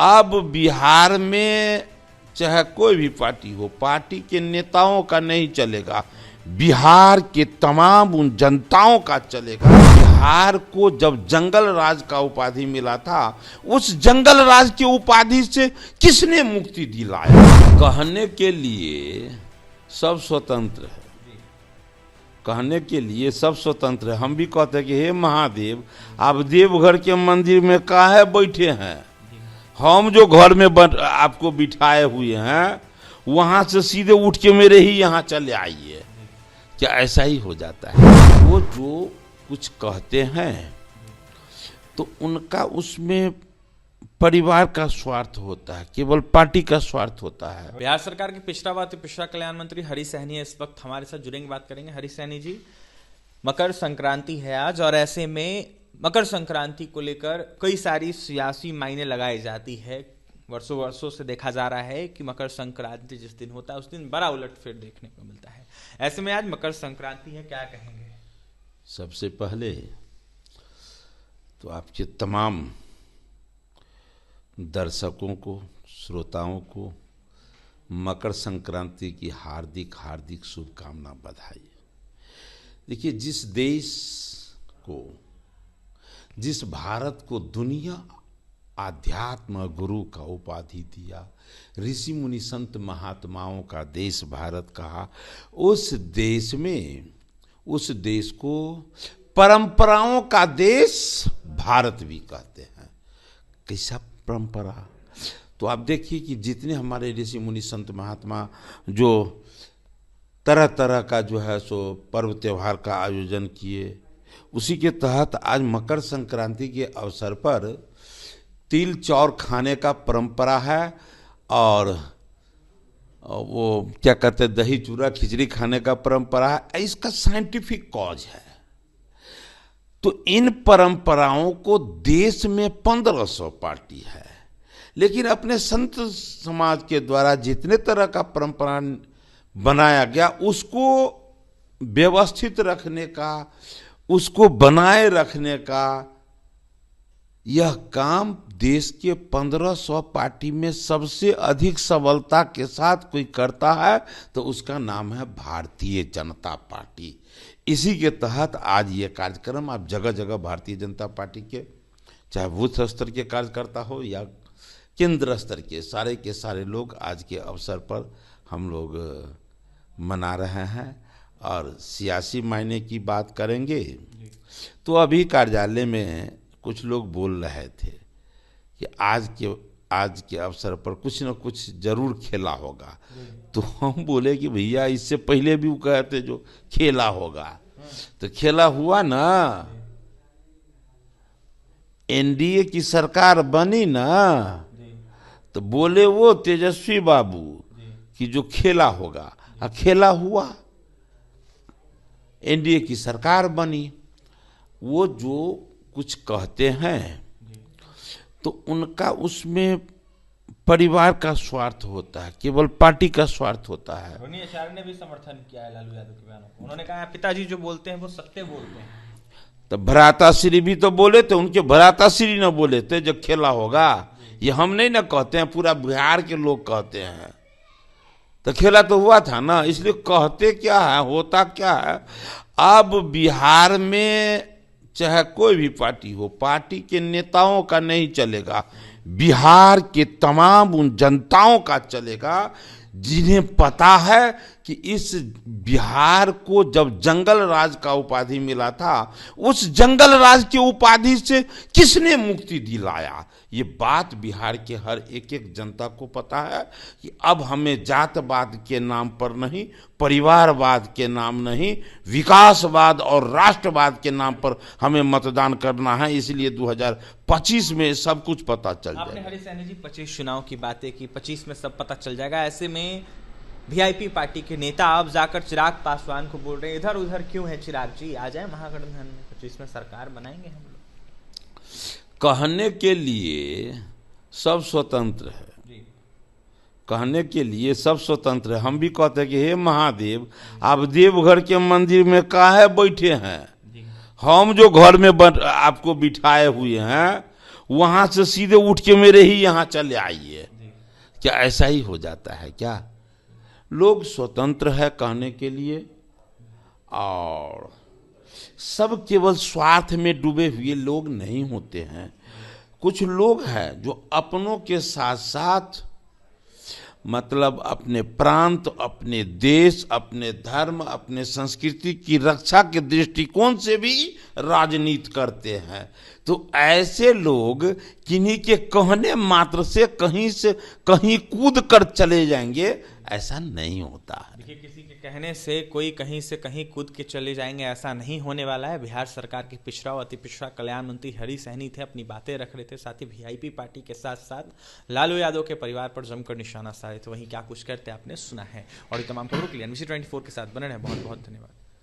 अब बिहार में चाहे कोई भी पार्टी हो, पार्टी के नेताओं का नहीं चलेगा, बिहार के तमाम उन जनताओं का चलेगा। बिहार को जब जंगल राज का उपाधि मिला था, उस जंगल राज की उपाधि से किसने मुक्ति दिलाया? कहने के लिए सब स्वतंत्र है, कहने के लिए सब स्वतंत्र है। हम भी कहते हैं कि हे महादेव, आप देवघर के मंदिर में काहे बैठे हैं? हम जो घर में आपको बिठाए हुए हैं, वहां से सीधे उठ के मेरे ही यहाँ चले आइए। क्या ऐसा ही हो जाता है? वो जो कुछ कहते हैं तो उनका उसमें परिवार का स्वार्थ होता है, केवल पार्टी का स्वार्थ होता है। बिहार सरकार के पिछड़ा व पिछड़ा कल्याण मंत्री हरीश सहनी इस वक्त हमारे साथ जुड़ेंगे, बात करेंगे। हरीश सहनी जी, मकर संक्रांति है आज, और ऐसे में मकर संक्रांति को लेकर कई सारी सियासी मायने लगाई जाती है। वर्षों वर्षों से देखा जा रहा है कि मकर संक्रांति जिस दिन होता है उस दिन बड़ा उलटफेर देखने को मिलता है। ऐसे में आज मकर संक्रांति है, क्या कहेंगे? सबसे पहले तो आपके तमाम दर्शकों को, श्रोताओं को मकर संक्रांति की हार्दिक हार्दिक शुभकामना, बधाई। देखिए, जिस देश को, जिस भारत को दुनिया आध्यात्म गुरु का उपाधि दिया, ऋषि मुनि संत महात्माओं का देश भारत कहा, उस देश में, उस देश को परंपराओं का देश भारत भी कहते हैं। कैसा परंपरा? तो आप देखिए कि जितने हमारे ऋषि मुनि संत महात्मा जो तरह तरह का जो है सो पर्व त्योहार का आयोजन किए, उसी के तहत आज मकर संक्रांति के अवसर पर तिल चौर खाने का परंपरा है, और वो क्या कहते हैं, दही चूरा खिचड़ी खाने का परंपरा है। इसका साइंटिफिक कॉज है। तो इन परंपराओं को देश में 1500 पार्टी है, लेकिन अपने संत समाज के द्वारा जितने तरह का परंपरा बनाया गया, उसको व्यवस्थित रखने का, उसको बनाए रखने का यह काम देश के 1500 पार्टी में सबसे अधिक सबलता के साथ कोई करता है तो उसका नाम है भारतीय जनता पार्टी। इसी के तहत आज ये कार्यक्रम आप जगह जगह भारतीय जनता पार्टी के, चाहे बूथ स्तर के कार्यकर्ता हो या केंद्र स्तर के सारे लोग आज के अवसर पर हम लोग मना रहे हैं। और सियासी मायने की बात करेंगे तो अभी कार्यालय में कुछ लोग बोल रहे थे कि आज के अवसर पर कुछ न कुछ जरूर खेला होगा। तो हम बोले कि भैया, इससे पहले भी वो कहते जो खेला होगा, तो खेला हुआ ना, एनडीए की सरकार बनी ना, तो बोले वो तेजस्वी बाबू कि जो खेला होगा, खेला हुआ, एनडीए की सरकार बनी। वो जो कुछ कहते हैं तो उनका उसमें परिवार का स्वार्थ होता है, केवल पार्टी का स्वार्थ होता है। रोनी आचार्य ने भी समर्थन किया है लालू यादव के बयानों को। उन्होंने कहा पिताजी जो बोलते हैं वो सत्य बोलते हैं। तो भ्राताश्री भी तो बोले थे, उनके भ्राताश्री न बोले थे जब खेला होगा। ये हम नहीं ना कहते हैं, पूरा बिहार के लोग कहते हैं। तो खेला तो हुआ था ना, इसलिए कहते क्या है, होता क्या है। अब बिहार में चाहे कोई भी पार्टी हो, पार्टी के नेताओं का नहीं चलेगा, बिहार के तमाम उन जनताओं का चलेगा जिन्हें पता है कि इस बिहार को जब जंगल राज का उपाधि मिला था, उस जंगल राज की उपाधि से किसने मुक्ति दिलाया। ये बात बिहार के हर एक एक जनता को पता है कि अब हमें जातवाद के नाम पर नहीं, परिवारवाद के नाम नहीं, विकासवाद और राष्ट्रवाद के नाम पर हमें मतदान करना है। इसलिए 2025 में सब कुछ पता चल जाएगा। आपने हरीश सहनी जी 25 चुनाव की बातें की, 25 में सब पता चल जाएगा। ऐसे में वीआईपी पार्टी के नेता अब जाकर चिराग पासवान को बोल रहे हैं, इधर उधर क्यों है चिराग जी, आ जाए महागठबंधन में, 25 में सरकार बनाएंगे हम लोग। कहने के लिए सब स्वतंत्र है, कहने के लिए सब स्वतंत्र है। हम भी कहते हैं कि हे महादेव, आप देवघर के मंदिर में काहे बैठे हैं? हम जो घर में आपको बिठाए हुए हैं, वहां से सीधे उठ के मेरे ही यहाँ चले आइए। क्या ऐसा ही हो जाता है क्या? लोग स्वतंत्र है कहने के लिए, और सब केवल स्वार्थ में डूबे हुए लोग नहीं होते हैं। कुछ लोग हैं जो अपनों के साथ साथ मतलब अपने प्रांत, अपने देश, अपने धर्म, अपने संस्कृति की रक्षा के दृष्टिकोण से भी राजनीति करते हैं। तो ऐसे लोग किन्हीं के कहने मात्र से कहीं कूद कर चले जाएंगे, ऐसा नहीं होता है। देखिए, किसी के कहने से कोई कहीं से कहीं कूद के चले जाएंगे, ऐसा नहीं होने वाला है। बिहार सरकार के पिछड़ा और अति पिछड़ा कल्याण मंत्री हरी सहनी थे, अपनी बातें रख रहे थे, साथ ही वीआईपी पार्टी के साथ साथ लालू यादव के परिवार पर जमकर निशाना साधे थे। वहीं क्या कुछ करते आपने सुना है। और तमाम खबरों के लिए NBC 24 के साथ बने रहें। बहुत बहुत धन्यवाद।